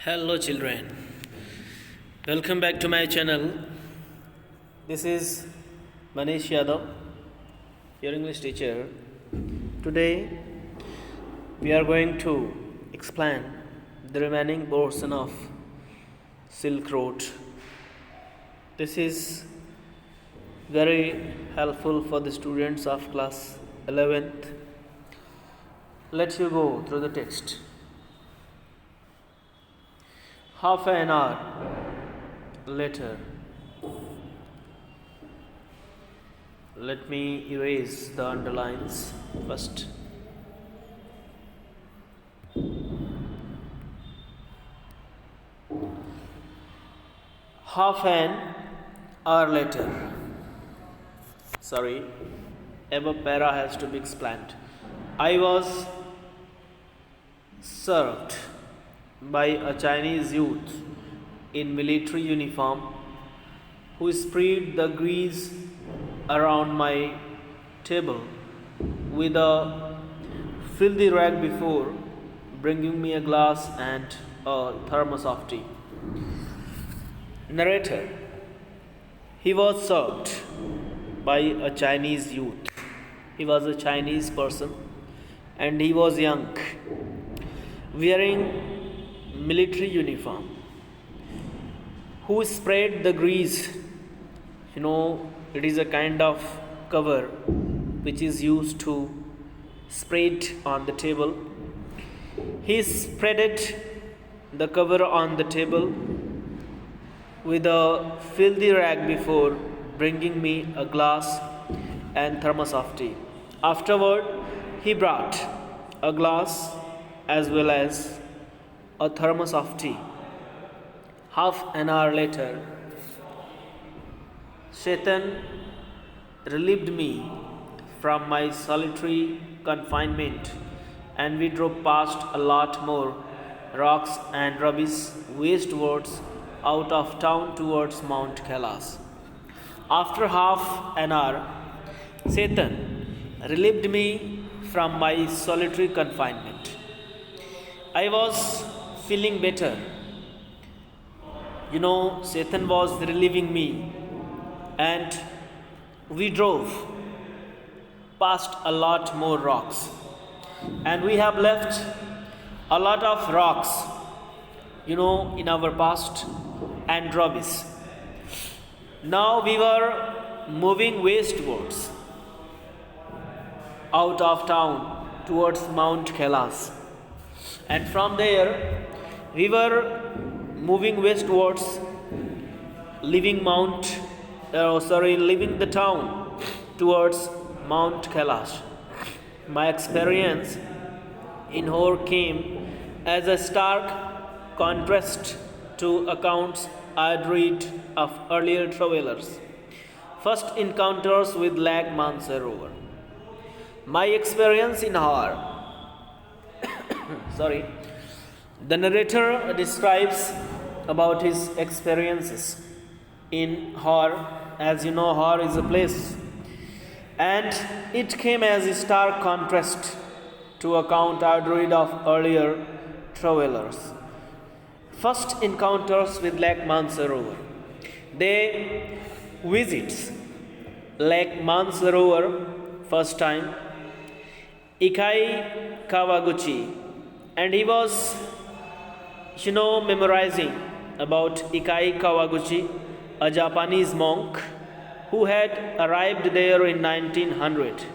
Hello children, welcome back to my channel. This is Manish Sir, your English teacher. Today we are going to explain the remaining portion of Silk Road. This is very helpful for the students of class 11th. Let you go through the text. Half an hour later, let me erase the underlines first. Half an hour later. Sorry, above para has to be explained. I was served by a Chinese youth in military uniform who spread the grease around my table with a filthy rag before bringing me a glass and a thermos of tea. Narrator: he was served by a Chinese youth. He was a Chinese person and he was young, wearing military uniform, who sprayed the grease. It is a kind of cover which is used to spray it on the table. He spreaded the cover on the table with a filthy rag before bringing me a glass and thermos of tea. Afterward, he brought a glass as well as a thermos of tea. Half an hour later, Shaitan relieved me from my solitary confinement and we drove past a lot more rocks and rubbish westwards out of town towards Mount Kailas. After half an hour, Satan relieved me from my solitary confinement. I was feeling better. Satan was relieving me, and we drove past a lot more rocks. And we have left a lot of rocks, in our past and rubbish. Now we were moving westwards out of town towards Mount Kailas. And from there, we were moving westwards, leaving the town towards Mount Kailash. My experience in Hor came as a stark contrast to accounts I had read of earlier travelers. First encounters with Lake Mansarovar. My experience in Hor. The narrator describes about his experiences in Hor. As you know, Hor is a place, and it came as a stark contrast to account I had read of earlier travelers. First encounters with Lake Mansarovar. They visit Lake Mansarovar first time, Ikai Kawaguchi, and he was, memorizing about Ikai Kawaguchi, a Japanese monk who had arrived there in 1900,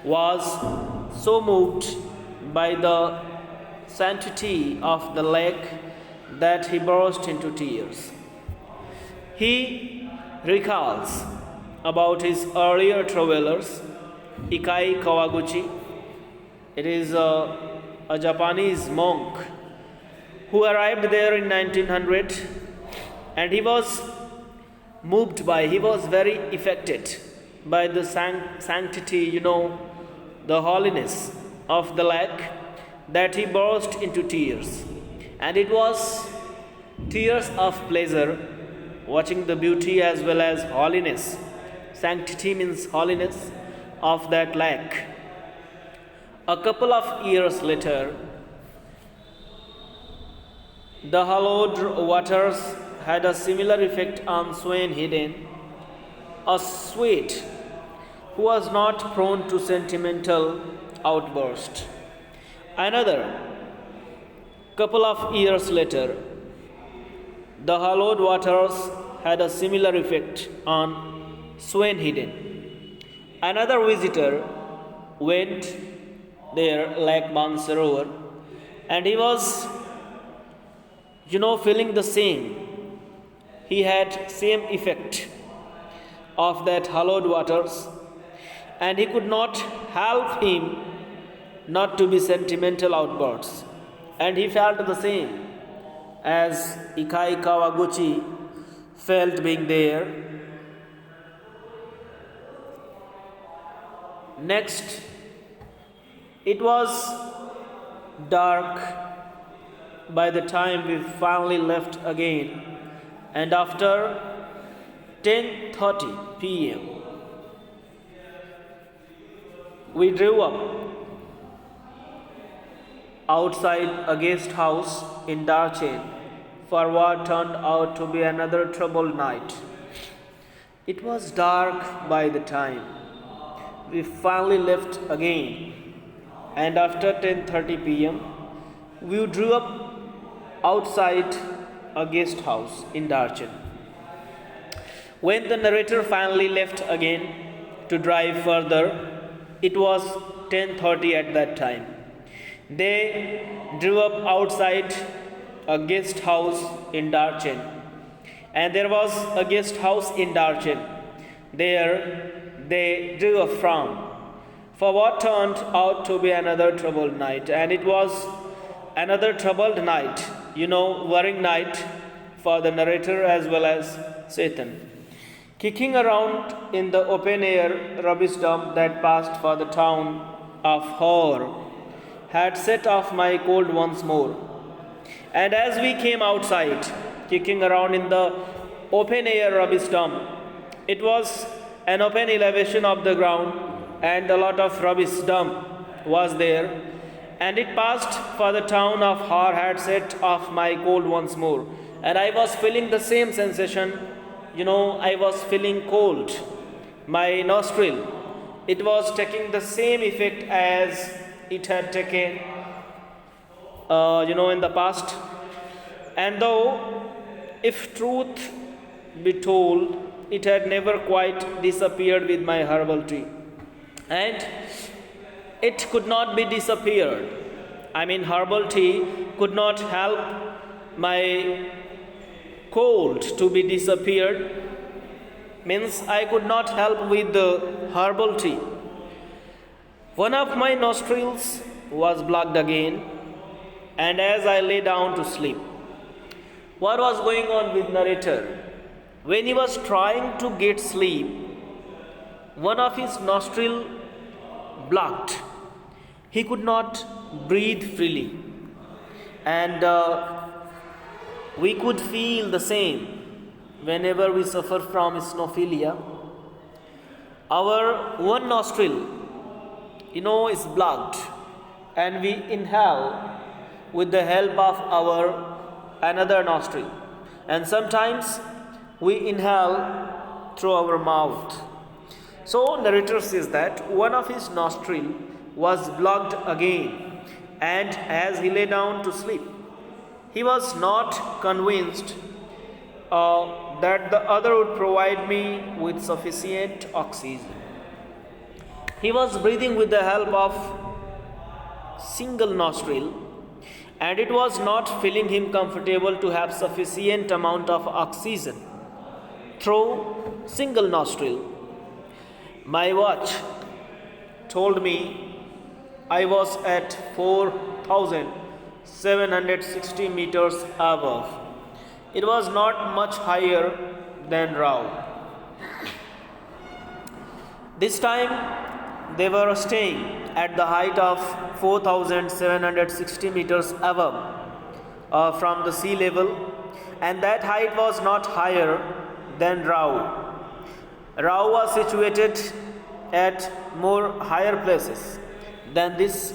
was so moved by the sanctity of the lake that he burst into tears. He recalls about his earlier travelers, Ikai Kawaguchi. It is a Japanese monk who arrived there in 1900, and he was he was very affected by the sanctity, the holiness of the lake, that he burst into tears. And it was tears of pleasure watching the beauty as well as holiness. Sanctity means holiness of that lake. A couple of years later, The hallowed waters had a similar effect on Sweyn Hidden, a Swede who was not prone to sentimental outburst. Another couple of years later, the hallowed waters had a similar effect on Sweyn Hidden. Another visitor went there, Lake Mansarovar, and he was, feeling the same. He had same effect of that hallowed waters, and he could not help him not to be sentimental outbursts. And he felt the same as Ikai Kawaguchi felt being there. Next, it was dark by the time we finally left again, and after 10:30 p.m. we drew up outside a guest house in Darchen for what turned out to be another troubled night. It was dark by the time we finally left again, and after 10:30 p.m. we drew up outside a guest house in Darchen. When the narrator finally left again to drive further, it was 10:30 at that time. They drew up outside a guest house in Darchen, and there was a guest house in Darchen. There they drew up from for what turned out to be another troubled night, and it was another troubled night, worrying night for the narrator as well as Satan. Kicking around in the open air rubbish dump that passed for the town of Hor had set off my cold once more. And as we came outside, kicking around in the open air rubbish dump, it was an open elevation of the ground, and a lot of rubbish dump was there, and it passed for the town of Har had set off my cold once more. And I was feeling the same sensation, I was feeling cold. My nostril, it was taking the same effect as it had taken, in the past. And though, if truth be told, it had never quite disappeared with my herbal tea. And it could not be disappeared. Herbal tea could not help my cold to be disappeared. Means I could not help with the herbal tea. One of my nostrils was blocked again, and as I lay down to sleep, what was going on with narrator? When he was trying to get sleep, one of his nostril blocked. He could not breathe freely, and we could feel the same whenever we suffer from eosinophilia. Our one nostril, is blocked, and we inhale with the help of our another nostril, and sometimes we inhale through our mouth. So narrator says that one of his nostril was blocked again, and as he lay down to sleep, he was not convinced that the other would provide me with sufficient oxygen. He was breathing with the help of single nostril, and it was not feeling him comfortable to have sufficient amount of oxygen through single nostril. My watch told me I was at 4,760 meters above. It was not much higher than Rao. This time they were staying at the height of 4,760 meters above from the sea level, and that height was not higher than Rao. Rao was situated at more higher places than this,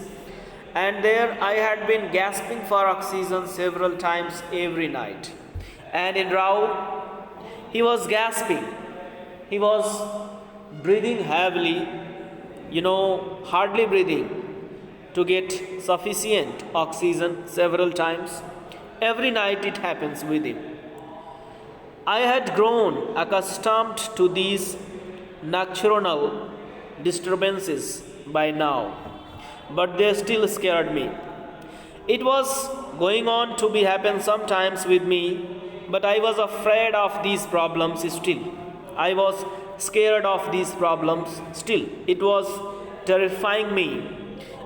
and there I had been gasping for oxygen several times every night. And in Rao, he was gasping, he was breathing heavily, hardly breathing to get sufficient oxygen several times. Every night it happens with him. I had grown accustomed to these nocturnal disturbances by now, but they still scared me. It was going on to be happen sometimes with me, but I was afraid of these problems still. I was scared of these problems still. It was terrifying me.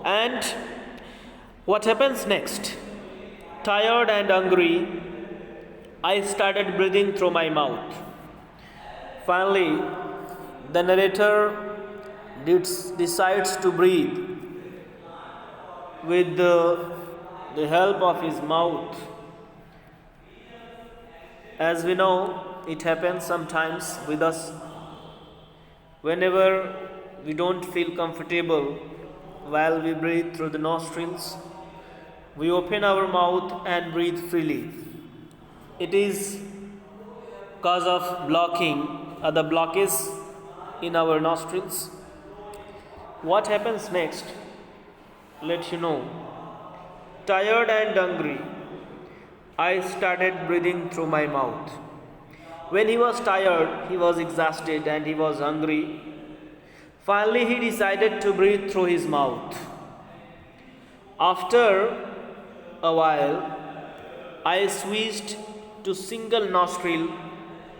And what happens next? Tired and hungry, I started breathing through my mouth. Finally, the narrator decides to breathe with the help of his mouth. As we know, it happens sometimes with us. Whenever we don't feel comfortable while we breathe through the nostrils, we open our mouth and breathe freely. It is cause of the blockage in our nostrils. What happens next? Let you know. Tired and hungry, I started breathing through my mouth. When he was tired, he was exhausted, and he was hungry. Finally, he decided to breathe through his mouth. After a while, I switched to single nostril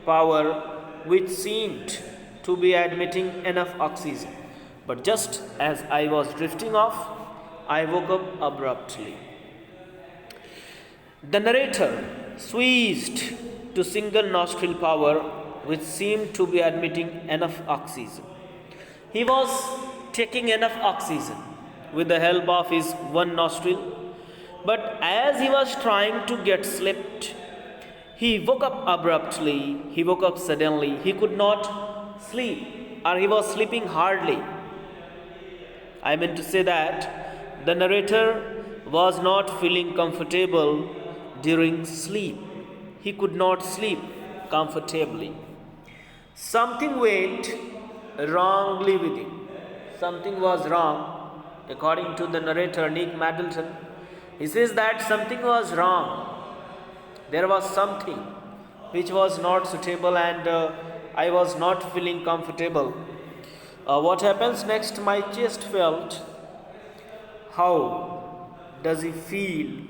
power, which seemed to be admitting enough oxygen. But just as I was drifting off, I woke up abruptly. The narrator switched to single nostril power, which seemed to be admitting enough oxygen. He was taking enough oxygen with the help of his one nostril, but as he was trying to get slept, he woke up abruptly, he woke up suddenly. He could not sleep, or he was sleeping hardly. I mean to say that the narrator was not feeling comfortable during sleep. He could not sleep comfortably. Something went wrongly with him. Something was wrong, according to the narrator, Nick Middleton. He says that something was wrong. There was something which was not suitable, and I was not feeling comfortable. What happens next? My chest felt. How does he feel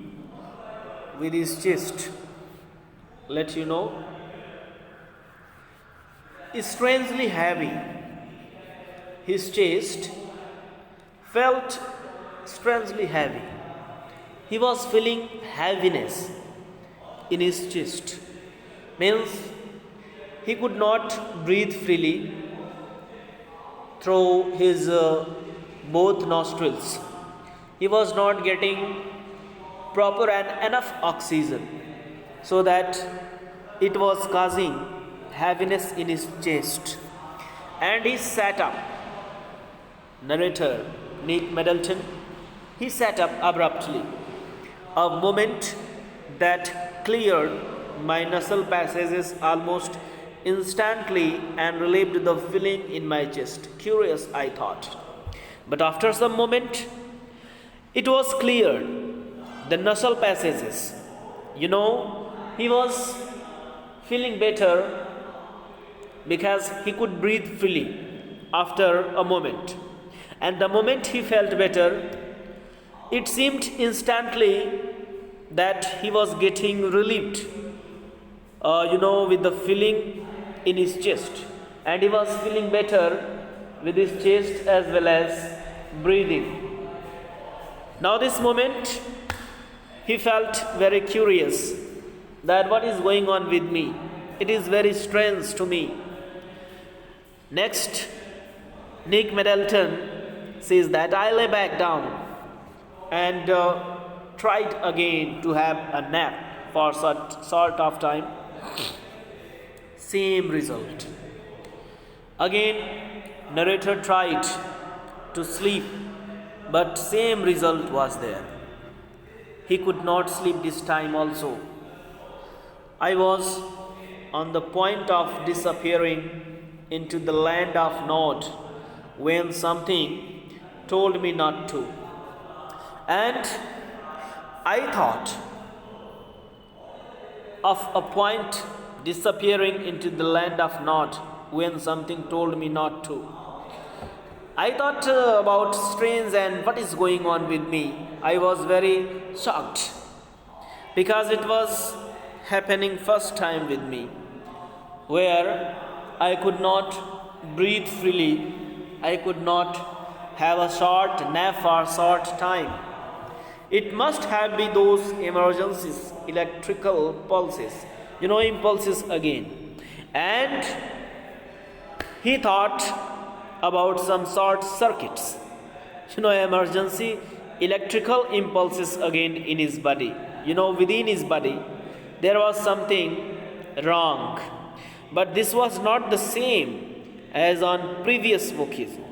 with his chest? Let you know. It's strangely heavy. His chest felt strangely heavy. He was feeling heaviness in his chest. Means he could not breathe freely through his both nostrils. He was not getting proper and enough oxygen, so that it was causing heaviness in his chest. And he sat up. Narrator Nick Middleton, he sat up abruptly. A moment that cleared my nasal passages almost instantly and relieved the feeling in my chest. Curious, I thought. But after some moment, it was cleared. The nasal passages. He was feeling better because he could breathe freely after a moment. And the moment he felt better, it seemed instantly that he was getting relieved, with the feeling in his chest. And he was feeling better with his chest as well as breathing. Now this moment, he felt very curious that what is going on with me. It is very strange to me. Next, Nick Middleton says that I lay back down and tried again to have a nap for sort of time. Same result. Again, narrator tried to sleep but same result was there. He could not sleep this time also. I was on the point of disappearing into the land of Nod when something told me not to. And I thought of a point disappearing into the land of Nod when something told me not to. I thought about strange and what is going on with me. I was very shocked because it was happening first time with me, where I could not breathe freely. I could not have a short nap for a short time. It must have been those emergencies, electrical pulses, impulses again. And he thought about some short circuits, emergency electrical impulses again in his body. Within his body, there was something wrong. But this was not the same as on previous occasion.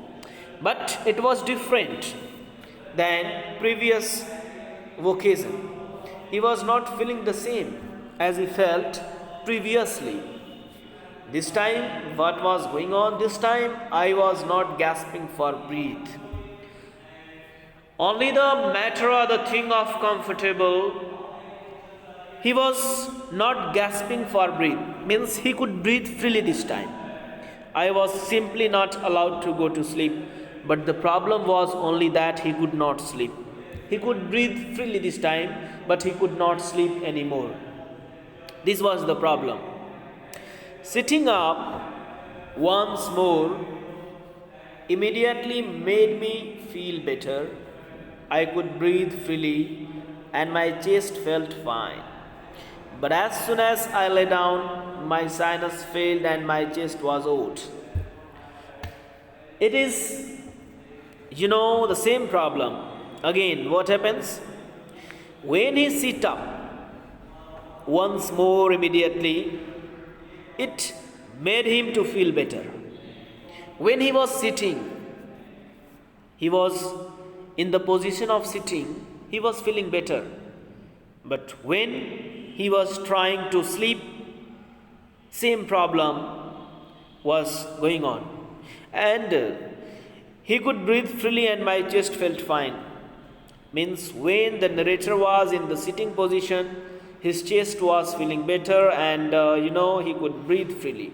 But it was different than previous occasion. He was not feeling the same as he felt previously. This time, what was going on? This time, I was not gasping for breath. Only the matter or the thing of comfortable. He was not gasping for breath. Means he could breathe freely this time. I was simply not allowed to go to sleep. But the problem was only that he could not sleep. He could breathe freely this time, but he could not sleep anymore. This was the problem. Sitting up once more immediately made me feel better. I could breathe freely and my chest felt fine. But as soon as I lay down, my sinus failed and my chest was out. It is, the same problem. Again, what happens? When he sit up once more immediately, it made him to feel better. When he was sitting, he was in the position of sitting, he was feeling better. But when he was trying to sleep, same problem was going on. And he could breathe freely and my chest felt fine. Means when the narrator was in the sitting position, his chest was feeling better and he could breathe freely.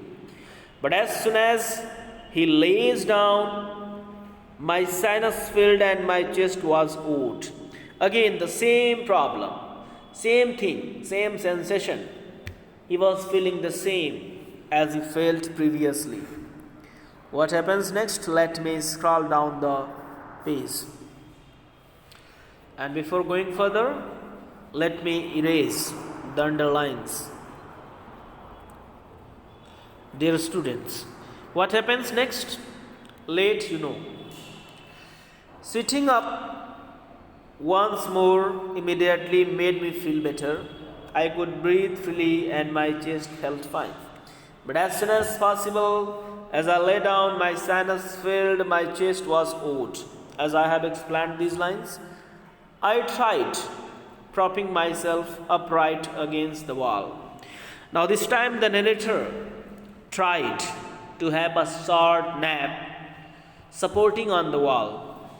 But as soon as he lays down, my sinus filled and my chest was out. Again the same problem, same thing, same sensation. He was feeling the same as he felt previously. What happens next? Let me scroll down the page. And before going further, let me erase the underlines. Dear students, what happens next? Let you know. Sitting up once more immediately made me feel better. I could breathe freely and my chest felt fine. But as soon as possible, as I lay down, my sinus filled, my chest was out. As I have explained these lines, I tried propping myself upright against the wall. Now this time the narrator tried to have a short nap supporting on the wall.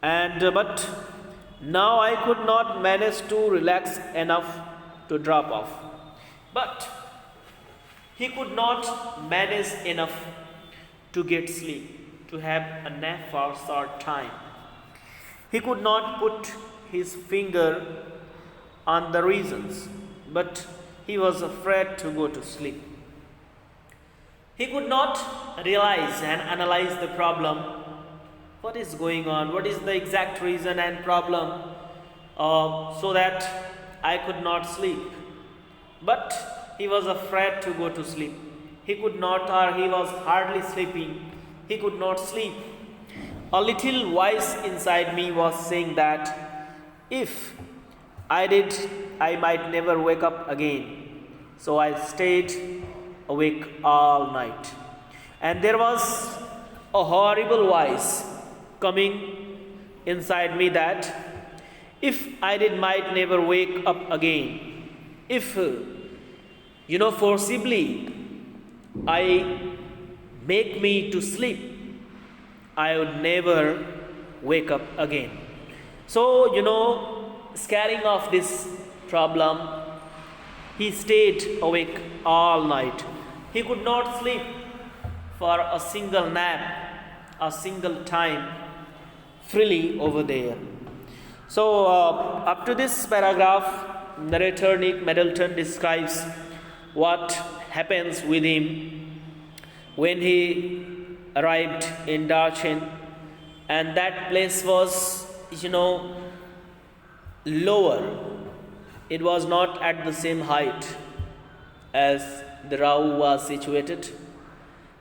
But now I could not manage to relax enough to drop off. But he could not manage enough to get sleep, to have a nap for a short time. He could not put his finger on the reasons, but he was afraid to go to sleep. He could not realize and analyze the problem. What is going on? What is the exact reason and problem so that I could not sleep? But he was afraid to go to sleep. He could not, or he was hardly sleeping. He could not sleep. A little voice inside me was saying that if I did, I might never wake up again. So I stayed awake all night. And there was a horrible voice coming inside me that if I did might never wake up again, if forcibly I make me to sleep, I would never wake up again. So, scaring of this problem, he stayed awake all night. He could not sleep for a single nap, a single time freely over there. So, up to this paragraph, narrator Nick Middleton describes what happens with him when he arrived in Darchen, and that place was, lower. It was not at the same height as the Rao was situated.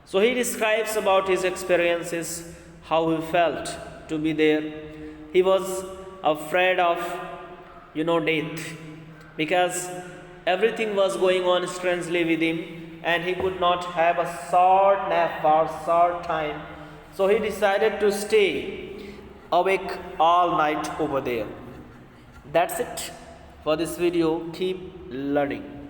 So he describes about his experiences, how he felt to be there. He was afraid of, death, because everything was going on strangely with him, and he could not have a short nap or short time. So he decided to stay awake all night over there. That's it for this video. Keep learning.